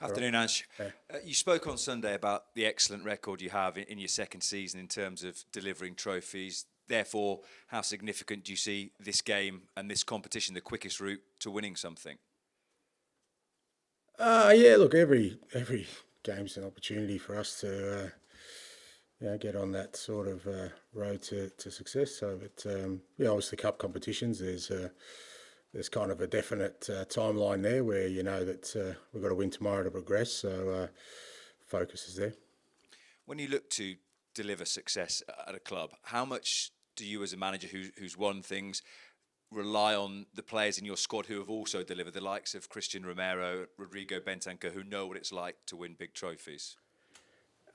Afternoon, Ange. Yeah. You spoke on Sunday about the excellent record you have in your second season in terms of delivering trophies. Therefore, how significant do you see this game and this competition, the quickest route to winning something? Yeah. Look, every game's an opportunity for us to get on that sort of road to success. So, but obviously, cup competitions. There's kind of a definite timeline there where you know that we've got to win tomorrow to progress. So, focus is there. When you look to deliver success at a club, how much do you, as a manager who's won things, rely on the players in your squad who have also delivered, the likes of Christian Romero, Rodrigo Bentancur, who know what it's like to win big trophies?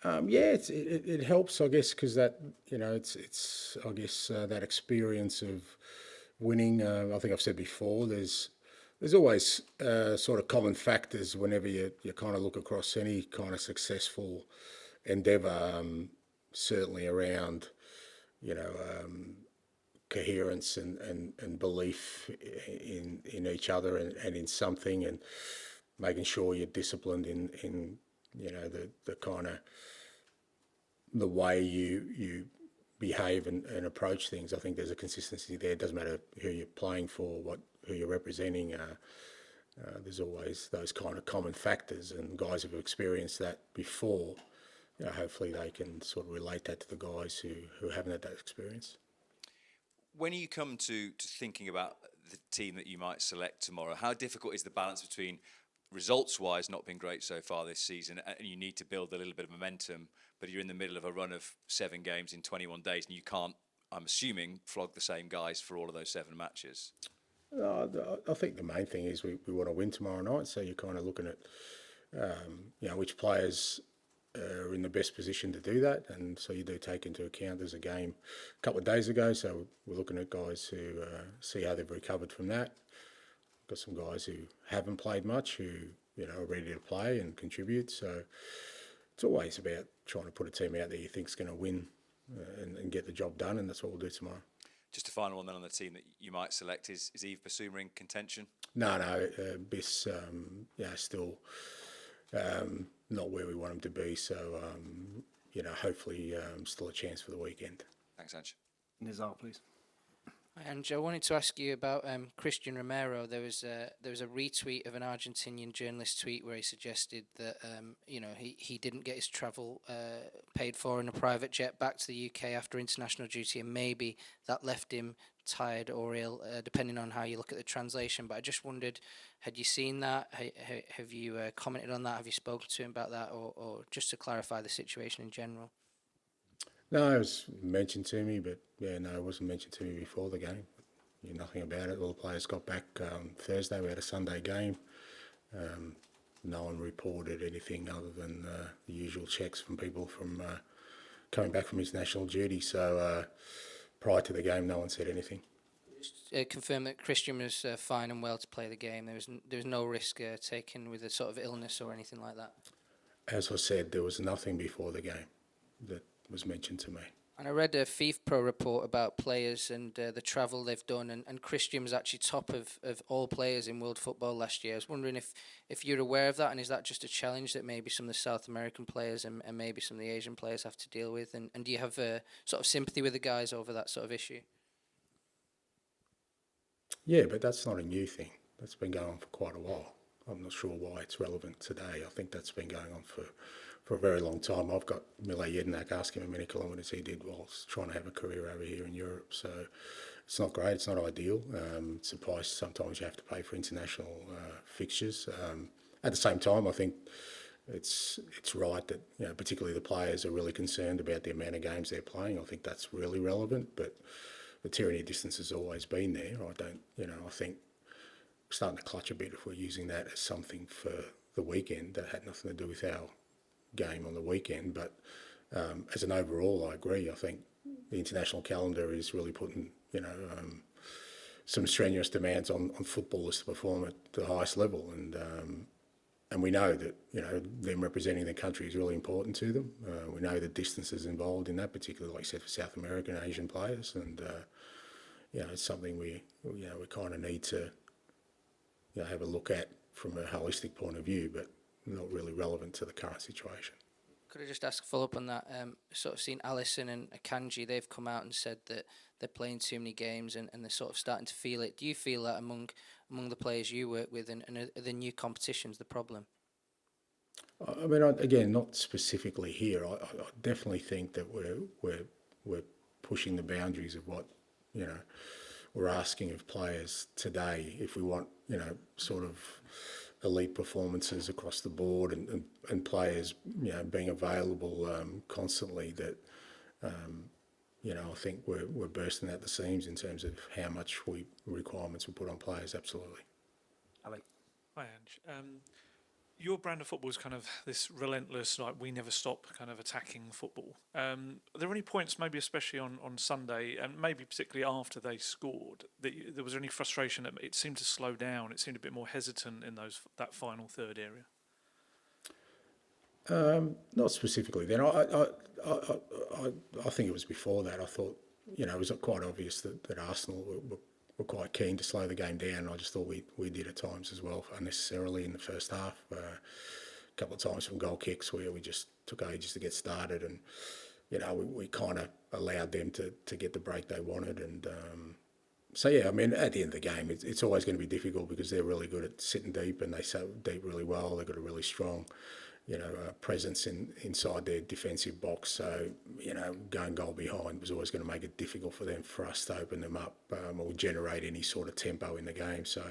Yeah, it helps, I guess, because that it's I guess that experience of winning. I think I've said before. There's always sort of common factors whenever you kind of look across any kind of successful endeavour. Certainly around you know coherence and belief in each other and in something, and making sure you're disciplined in the kind of the way you behave and approach things. I think there's a consistency there. It doesn't matter who you're playing for, who you're representing. There's always those kind of common factors, and guys who've experienced that before, hopefully they can sort of relate that to the guys who haven't had that experience. When you come to thinking about the team that you might select tomorrow, how difficult is the balance between results-wise not being great so far this season, and you need to build a little bit of momentum, but you're in the middle of a run of 7 games in 21 days, and you can't, I'm assuming, flog the same guys for all of those 7 matches? I think the main thing is we want to win tomorrow night, so you're kind of looking at which players are in the best position to do that, and so you do take into account there's a game a couple of days ago, so we're looking at guys who see how they've recovered from that. Got some guys who haven't played much who are ready to play and contribute. So it's always about trying to put a team out there you think's going to win and get the job done, and that's what we'll do tomorrow. Just a final one then on the team that you might select is Yves Bissouma in contention? No, Biss, still not where we want him to be. So hopefully still a chance for the weekend. Thanks, Ange. Nizar, please. And I wanted to ask you about Christian Romero. There was a retweet of an Argentinian journalist tweet where he suggested that he didn't get his travel paid for in a private jet back to the UK after international duty, and maybe that left him tired or ill, depending on how you look at the translation. But I just wondered, had you seen that? Have you commented on that? Have you spoken to him about that, or just to clarify the situation in general? No, it was mentioned to me, but it wasn't mentioned to me before the game. Knew nothing about it. All the players got back Thursday. We had a Sunday game. No one reported anything other than the usual checks from people from coming back from international duty. So prior to the game, no one said anything. Just confirm that Christian was fine and well to play the game. There was no risk taken with a sort of illness or anything like that. As I said, there was nothing before the game that was mentioned to me. And I read a FIFpro report about players and the travel they've done, and Christian was actually top of all players in world football last year. I was wondering if you're aware of that, and is that just a challenge that maybe some of the South American players and maybe some of the Asian players have to deal with, and do you have sort of sympathy with the guys over that sort of issue? Yeah, but that's not a new thing. That's been going on for quite a while. I'm not sure why it's relevant today. I think that's been going on for a very long time. I've got Mile Jedinak asking how many kilometres he did whilst trying to have a career over here in Europe. So it's not great. It's not ideal. It's a price sometimes you have to pay for international fixtures. At the same time, I think it's right that particularly the players are really concerned about the amount of games they're playing. I think that's really relevant. But the tyranny of distance has always been there. I think we're starting to clutch a bit if we're using that as something for the weekend that had nothing to do with our game on the weekend. But as an overall, I agree. I think the international calendar is really putting some strenuous demands on footballers to perform at the highest level, and we know that them representing their country is really important to them. We know the distances involved in that, particularly like I said for South American and Asian players, and it's something we kind of need to have a look at from a holistic point of view. But not really relevant to the current situation. Could I just ask a follow-up on that? Sort of seen Alisson and Akanji, they've come out and said that they're playing too many games and they're sort of starting to feel it. Do you feel that among the players you work with, and are the new competitions the problem? I mean, again, not specifically here. I definitely think that we're pushing the boundaries of what, you know, we're asking of players today if we want, you know, sort of elite performances across the board and players, you know, being available constantly. That you know, I think we're bursting at the seams in terms of how much requirements we put on players. Absolutely. Ali. Hi, Ange. Your brand of football is kind of this relentless, like, we never stop kind of attacking football. Are there any points, maybe especially on Sunday, and maybe particularly after they scored, that there was any frustration that it seemed to slow down? It seemed a bit more hesitant in that final third area. Not specifically. Then I think it was before that. I thought, you know, it was quite obvious that Arsenal were quite keen to slow the game down. I just thought we did at times as well, unnecessarily in the first half. A couple of times from goal kicks where we just took ages to get started, and you know, we kind of allowed them to get the break they wanted. And so yeah, I mean, at the end of the game, it's always going to be difficult because they're really good at sitting deep, and they sit deep really well. They've got a really strong, you know, presence inside their defensive box. So, you know, going goal behind was always going to make it difficult for us to open them up or generate any sort of tempo in the game. So,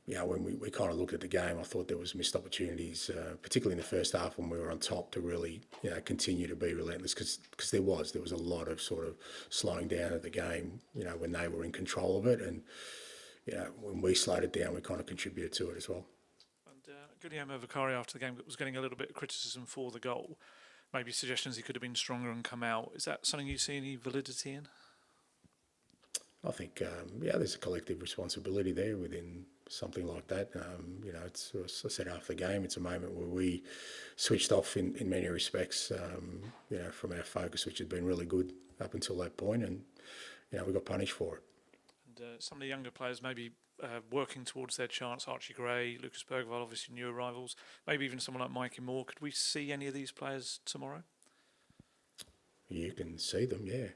you know, when we kind of looked at the game, I thought there was missed opportunities, particularly in the first half when we were on top, to really, you know, continue to be relentless, because there was a lot of sort of slowing down of the game, you know, when they were in control of it. And, you know, when we slowed it down, we kind of contributed to it as well. Guillermo Vicario after the game was getting a little bit of criticism for the goal, maybe suggestions he could have been stronger and come out. Is that something you see any validity in? I think, yeah, there's a collective responsibility there within something like that. You know, it's, as I said after the game, it's a moment where we switched off in many respects, you know, from our focus, which had been really good up until that point, and, you know, we got punished for it. And some of the younger players maybe working towards their chance, Archie Gray, Lucas Bergvall, obviously new arrivals, maybe even someone like Mikey Moore. Could we see any of these players tomorrow? You can see them, yeah.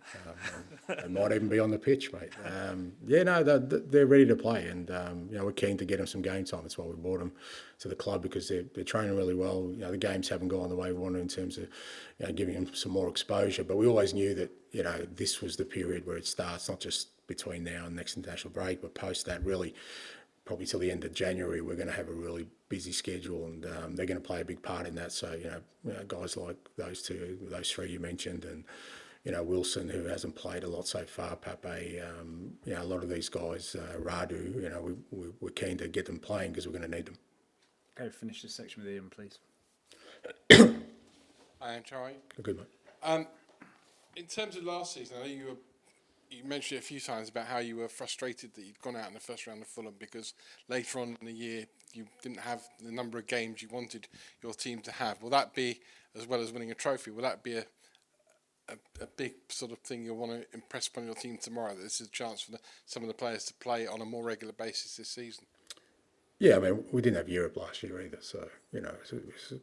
They might even be on the pitch, mate. Yeah, no, they're ready to play, and you know, we're keen to get them some game time. That's why we brought them to the club, because they're training really well. You know, the games haven't gone the way we wanted in terms of, you know, giving them some more exposure. But we always knew that, you know, this was the period where it starts, not just between now and next international break, but post that, really, probably till the end of January, we're going to have a really busy schedule, and they're going to play a big part in that. So, you know, guys like those three you mentioned, and, you know, Wilson, who hasn't played a lot so far, Pape, you know, a lot of these guys, Radu, you know, we're keen to get them playing because we're going to need them. Okay, finish this section with Ian, please. Hi, Ange, how are you? Good, mate. In terms of last season, I know you mentioned it a few times about how you were frustrated that you'd gone out in the first round of Fulham because later on in the year you didn't have the number of games you wanted your team to have. Will that be, as well as winning a trophy, will that be a big sort of thing you'll want to impress upon your team tomorrow, that this is a chance for some of the players to play on a more regular basis this season? Yeah, I mean, we didn't have Europe last year either, so, you know,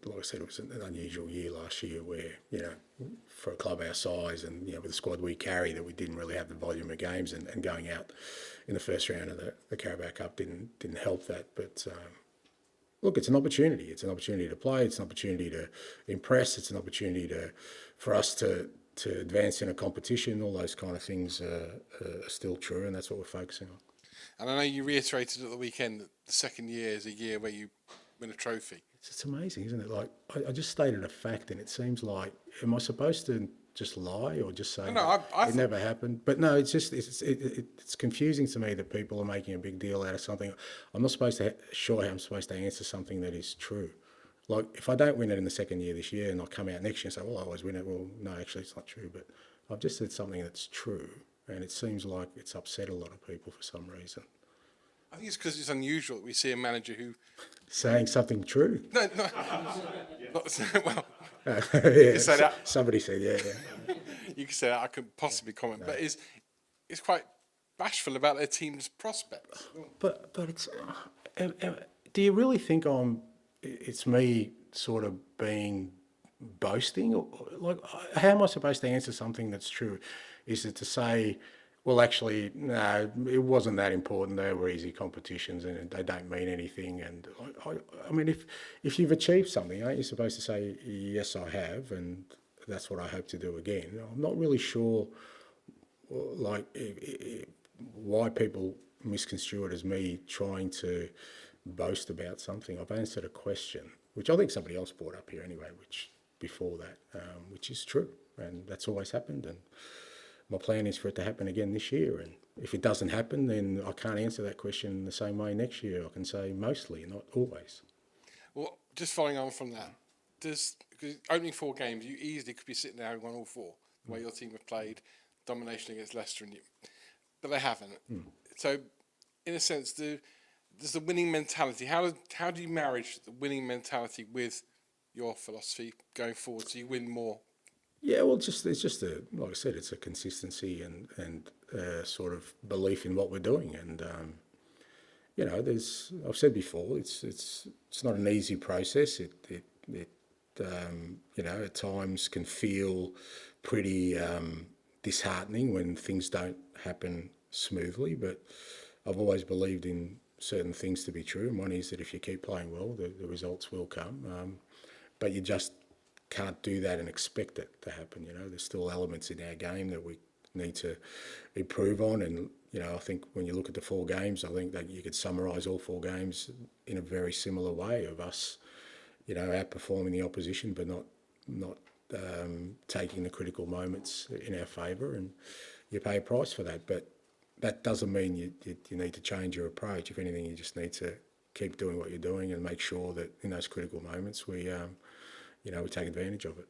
like I said, it was an unusual year last year where, you know, for a club our size and, you know, with the squad we carry, that we didn't really have the volume of games, and going out in the first round of the Carabao Cup didn't help that. But look, it's an opportunity. It's an opportunity to play. It's an opportunity to impress. It's an opportunity for us to advance in a competition. All those kind of things are still true, and that's what we're focusing on. And I know you reiterated at the weekend that the second year is a year where you win a trophy. It's amazing, isn't it? Like, I just stated a fact, and it seems like, am I supposed to just lie or just say it never happened? But no, it's just it's confusing to me that people are making a big deal out of something. I'm not sure how I'm supposed to answer something that is true. Like, if I don't win it in the second year this year and I come out next year and say, well, I always win it, well, no, actually it's not true. But I've just said something that's true, and it seems like it's upset a lot of people for some reason. I think it's because it's unusual that we see a manager who... Saying something true? No. Well, yeah, say that. Somebody said, yeah. You can say that, I could possibly comment, no. But it's quite bashful about their team's prospects. But it's... do you really think I'm it's me sort of being boasting. Like, how am I supposed to answer something that's true? Is it to say, well, actually, no, it wasn't that important. They were easy competitions and they don't mean anything. And I mean, if you've achieved something, aren't you supposed to say, yes, I have, and that's what I hope to do again? I'm not really sure, like, why people misconstrue it as me trying to boast about something. I've answered a question, which I think somebody else brought up here anyway, which before that, which is true, and that's always happened. And my plan is for it to happen again this year. And if it doesn't happen, then I can't answer that question the same way next year. I can say mostly, not always. Well, just following on from that, because opening 4 games, you easily could be sitting there having won all 4, the way your team have played, domination against Leicester and you, but they haven't. So, in a sense, there's the winning mentality. How do you marriage the winning mentality with your philosophy going forward so you win more? Yeah, well, it's just like I said, it's a consistency and sort of belief in what we're doing. And you know, I've said before, it's not an easy process. It you know, at times can feel pretty disheartening when things don't happen smoothly. But I've always believed in certain things to be true, and one is that if you keep playing well, the results will come. But you just can't do that and expect it to happen. You know, there's still elements in our game that we need to improve on. And, you know, I think when you look at the 4 games, I think that you could summarise all 4 games in a very similar way of us, you know, outperforming the opposition, but not taking the critical moments in our favour, and you pay a price for that. But that doesn't mean you need to change your approach. If anything, you just need to keep doing what you're doing and make sure that in those critical moments we take advantage of it.